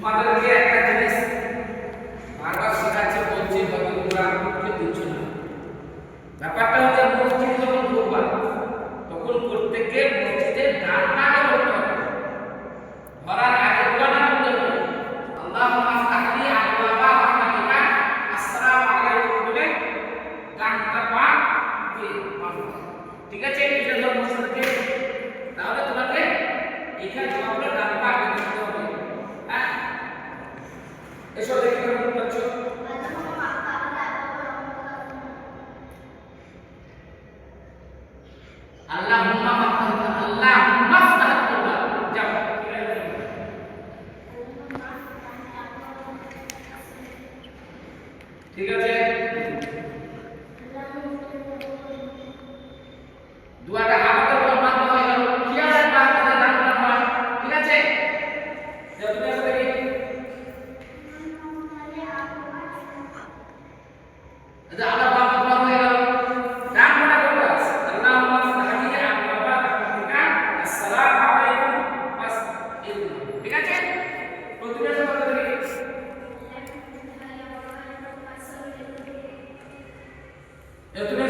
তোমাদেরকে একটা জিনিস বারবার শেখাচ্ছি বলছি হয়তো তোমরা করতে দিচ্ছ না। ব্যাপারটা হচ্ছে মসজিদ যখন ঢুকবা তখন প্রত্যেককে মসজিদের ডানটা আগে বলতে হবে, ধরার আগে দোয়াটা বলতে হবে। আল্লাহুম্মা আফতাহলি আবওয়াবা রাহমাতিকা আসসালামু আলাইকুম বলে ডানটা পা দিয়ে মারবে। ঠিক আছে, এটা যখন মসজিদকে তাহলে তোমাকে এখানে তোমাকে ডান পা আগে দিতে হবে। হ্যাঁ, এসব দেখে কেমন করছো? আল্লাহুম্মা আল্লাহুম্মা আফতাহলি যাও। ঠিক আছে, দুয়াটা হাতে প্রমাণ হয়ে গেল। কিয়ারের বাচ্চাদের দান করা হয়। ঠিক আছে, তুমি আসলে কি আচ্ছা আল্লাহ পাক প্রমাণ হয়ে গেল। ডান মনে করবে আল্লাহুম্মা আফতাহলি আবওয়াবা রাহমাতিকা আসসালামু আলাইকুম বাস। ঠিক আছে, তো তুমি আসলে কথা বলি তুমি